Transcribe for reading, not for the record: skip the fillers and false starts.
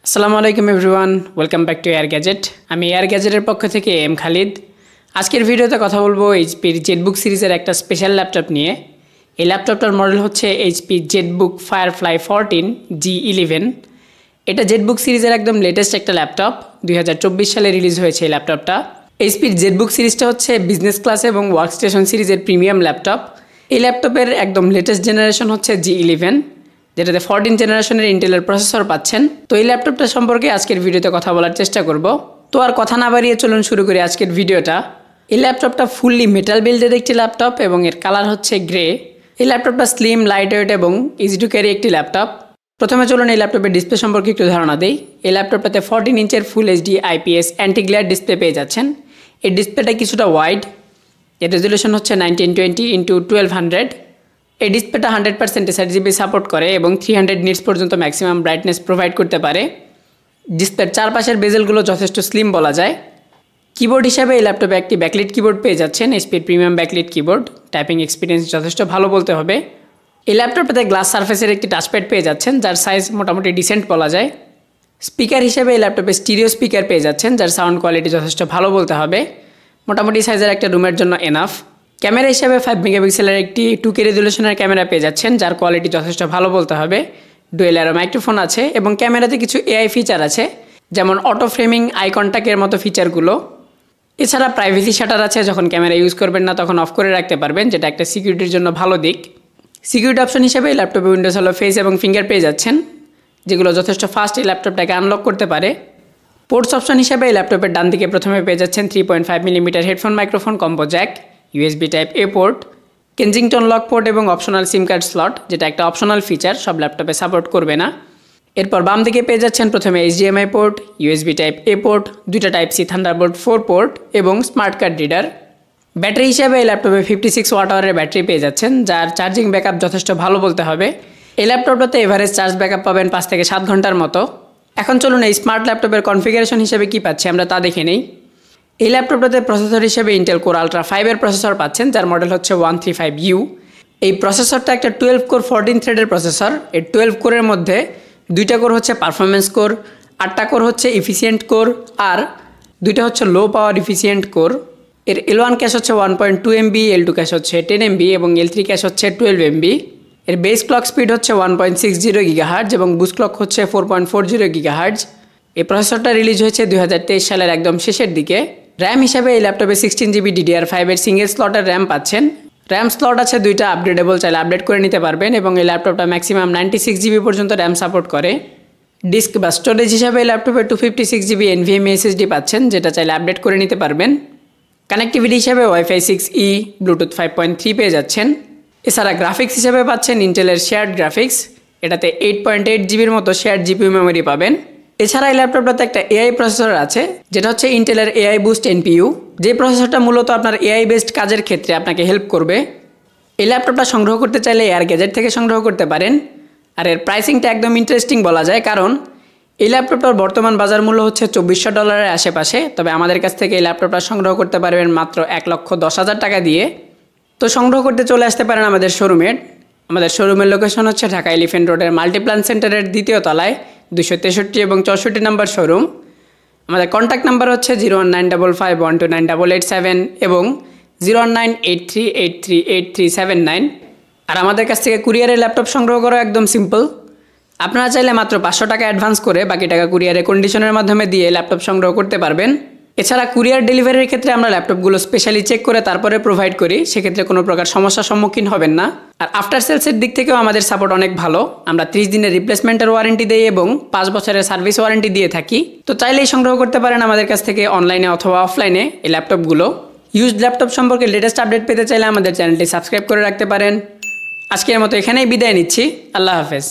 আসসালামু আলাইকুম everyone, welcome back to air gadget. আমি এয়ার গ্যাজেটের পক্ষ থেকে এম খালিদ। আজকের ভিডিওতে কথা বলবো এইচপির জেটবুক সিরিজের একটা স্পেশাল ল্যাপটপ নিয়ে। এই ল্যাপটপটার মডেল হচ্ছে এইচপি জেটবুক ফায়ারফ্লাই 14 G11। এটা জেটবুক সিরিজের একদম লেটেস্ট একটা ল্যাপটপ, 2024 সালে রিলিজ হয়েছে এই ল্যাপটপটা। এইচপির জেটবুক সিরিজটা হচ্ছে বিজনেস ক্লাস এবং ওয়ার্কস্টেশন সিরিজের প্রিমিয়াম ল্যাপটপ। এই ল্যাপটপের একদম লেটেস্ট জেনারেশন হচ্ছে G11, যেটাতে 14 জেনারেশনের ইন্টেলের প্রসেসর পাচ্ছেন। তো এই ল্যাপটপটা সম্পর্কে আজকের ভিডিওতে কথা বলার চেষ্টা করব। তো আর কথা না বাড়িয়ে চলুন শুরু করি আজকের ভিডিওটা। এই ল্যাপটপটা ফুললি মেটাল বিল্ডের একটি ল্যাপটপ এবং এর কালার হচ্ছে গ্রে। এই ল্যাপটপটা স্লিম, লাইট ওয়েট এবং ইজি টু ক্যারি একটি ল্যাপটপ। প্রথমে চলুন এই ল্যাপটপের ডিসপ্লে সম্পর্কে একটু ধারণা দিই। এই ল্যাপটপটাতে 14 ইঞ্চের full HD IPS anti glare display পেয়ে যাচ্ছেন। এই ডিসপ্লেটা কিছুটা ওয়াইড, এর রেজলিউশন হচ্ছে 1920x1200। এই ডিসপ্লেটা 100% sRGB সাপোর্ট করে এবং 300 নিটস পর্যন্ত ম্যাক্সিমাম ব্রাইটনেস প্রোভাইড করতে পারে। ডিসপ্লের চারপাশের বেজেলগুলো যথেষ্ট স্লিম বলা যায়। কিবোর্ড হিসাবে এই ল্যাপটপে একটি ব্যাকলিট কিবোর্ড পেয়ে যাচ্ছেন, এইচপির premium backlit keyboard. Typing experience যথেষ্ট ভালো বলতে হবে। এই ল্যাপটপটাতে গ্লাস সারফেসের একটি টাচপ্যাড পেয়ে যাচ্ছেন, যার সাইজ মোটামুটি ডিসেন্ট বলা যায়। স্পিকার হিসেবে এই ল্যাপটপে স্টিরিও স্পিকার পেয়ে যাচ্ছেন, যার সাউন্ড কোয়ালিটি যথেষ্ট ভালো বলতে হবে। মোটামুটি সাইজের একটা রুমের জন্য এনাফ। ক্যামেরা হিসেবে 5 মেগাপিক্সেলের একটি 2K রেজলিউশনের ক্যামেরা পেয়ে যাচ্ছেন, যার কোয়ালিটি যথেষ্ট ভালো বলতে হবে। ডুয়েল অ্যারো মাইক্রোফোন আছে এবং ক্যামেরাতে কিছু AI ফিচার আছে, যেমন অটো ফ্রেমিং, আই কন্ট্যাক্টের মতো ফিচারগুলো। এছাড়া প্রাইভেসি শাটার আছে, যখন ক্যামেরা ইউজ করবেন না তখন অফ করে রাখতে পারবেন, যেটা একটা সিকিউরিটির জন্য ভালো দিক। সিকিউরিটি অপশন হিসেবে এই ল্যাপটপে উইন্ডোজ হলো ফেস এবং ফিঙ্গার পেয়ে যাচ্ছেন, যেগুলো যথেষ্ট ফাস্ট এই ল্যাপটপটাকে আনলক করতে পারে। পোর্টস অপশন হিসেবে এই ল্যাপটপের ডান দিকে প্রথমে পেয়ে যাচ্ছেন 3.5 millimetre headphone microphone combo jack, USB type A port, Kensington lock port এবং অপশনাল সিম কার্ড স্লট, যেটা একটা অপশনাল ফিচার, সব ল্যাপটপে সাপোর্ট করবে না। এরপর বাম দিকে পেয়ে যাচ্ছেন প্রথমে HDMI port, USB type A port, দুইটা টাইপ C থান্ডারবোল্ট 4 পোর্ট এবং স্মার্ট কার্ড রিডার। ব্যাটারি হিসেবে এই ল্যাপটপে 56 ওয়াট আওয়ারের ব্যাটারি পেয়ে যাচ্ছেন, যার চার্জিং ব্যাকআপ যথেষ্ট ভালো বলতে হবে। এই ল্যাপটপটাতে এভারেজ চার্জ ব্যাকআপ পাবেন 5 থেকে 7 ঘন্টার মতো। এখন চলুন এই স্মার্ট ল্যাপটপের কনফিগারেশন হিসেবে কি পাচ্ছি আমরা তা দেখে নেই। এই ল্যাপটপটাতে প্রসেসর হিসেবে ইন্টেল কোর আলট্রা 5 এর প্রসেসর পাচ্ছেন, যার মডেল হচ্ছে 135U। এই প্রসেসরটা একটা 12 কোর 14 থ্রেডের প্রসেসর। এই 12 কোরের মধ্যে 2টা কোর হচ্ছে পারফরমেন্স কোর, 8টা কোর হচ্ছে ইফিসিয়েন্ট কোর, আর 2টা হচ্ছে লো পাওয়ার ইফিসিয়েন্ট কোর। এর L1 ক্যাশ হচ্ছে 1.2 MB, L2 ক্যাশ হচ্ছে 10 MB এবং L3 ক্যাশ হচ্ছে 12 MB। এর বেস ক্লক স্পিড হচ্ছে 1.60 GHz এবং বুস্ট ক্লক হচ্ছে 4.40 GHz। এই প্রসেসরটা রিলিজ হয়েছে 2023 সালের একদম শেষের দিকে। র্যাম হিসাবে এই ল্যাপটপে 16GB DDR5 এর সিঙ্গেল স্লটের র্যাম পাচ্ছেন। র্যাম স্লট আছে 2টা, আপগ্রেডেবল, চাইলে আপডেট করে নিতে পারবেন এবং এই ল্যাপটপটা ম্যাক্সিমাম 96GB পর্যন্ত র্যাম সাপোর্ট করে। ডিস্ক বা স্টোরেজ হিসাবে এই ল্যাপটপে 256GB NVMe SSD পাচ্ছেন, যেটা চাইলে আপডেট করে নিতে পারবেন। কানেক্টিভিটি হিসাবে Wi-Fi 6E, ব্লুটুথ 5.3 পেয়ে যাচ্ছেন। এছাড়া গ্রাফিক্স হিসাবে পাচ্ছেন ইন্টেলের শেয়ার্ড গ্রাফিক্স, এটাতে 8.8GBর মতো শেয়ার্ড GPU মেমোরি পাবেন। এছাড়া এই ল্যাপটপটাতে একটা AI প্রসেসর আছে, যেটা হচ্ছে ইন্টেলের AI বুস্ট NPU, যে প্রসেসরটা মূলত আপনার AI বেসড কাজের ক্ষেত্রে আপনাকে হেল্প করবে। এই ল্যাপটপটা সংগ্রহ করতে চাইলে এয়ার গ্যাজেট থেকে সংগ্রহ করতে পারেন। আর এর প্রাইসিংটা একদম ইন্টারেস্টিং বলা যায়, কারণ এই ল্যাপটপটার বর্তমান বাজার মূল্য হচ্ছে $2400 আশেপাশে। তবে আমাদের কাছ থেকে এই ল্যাপটপটা সংগ্রহ করতে পারবেন মাত্র 1,10,000 টাকা দিয়ে। তো সংগ্রহ করতে চলে আসতে পারেন আমাদের শোরুমে। আমাদের শোরুমের লোকেশন হচ্ছে ঢাকা এলিফ্যান্ট রোডের মাল্টিপ্ল্যান সেন্টারের 2য় তলায় 263 এবং 64 নম্বর শোরুম। আমাদের কন্ট্যাক্ট নাম্বার হচ্ছে 01955129887 এবং 01983838379। আর আমাদের কাছ থেকে কুরিয়ারের ল্যাপটপ সংগ্রহ করা একদম সিম্পল। আপনারা চাইলে মাত্র 500 টাকা অ্যাডভান্স করে বাকি টাকা কুরিয়ারে কন্ডিশনের মাধ্যমে দিয়ে ল্যাপটপ সংগ্রহ করতে পারবেন। এছাড়া কুরিয়ার ডেলিভারির ক্ষেত্রে আমরা ল্যাপটপগুলো স্পেশালি চেক করে তারপরে প্রোভাইড করি, সেক্ষেত্রে কোনো প্রকার সমস্যার সম্মুখীন হবেন না। আর আফটার সেলসের দিক থেকেও আমাদের সাপোর্ট অনেক ভালো। আমরা 30 দিনের রিপ্লেসমেন্টের ওয়ারেন্টি দিই এবং 5 বছরের সার্ভিস ওয়ারেন্টি দিয়ে থাকি। তো চাইলেই সংগ্রহ করতে পারেন আমাদের কাছ থেকে অনলাইনে অথবা অফলাইনে এই ল্যাপটপগুলো। ইউজড ল্যাপটপ সম্পর্কে লেটেস্ট আপডেট পেতে চাইলে আমাদের চ্যানেলটি সাবস্ক্রাইব করে রাখতে পারেন। আজকের মতো এখানেই বিদায় নিচ্ছি। আল্লাহ হাফেজ।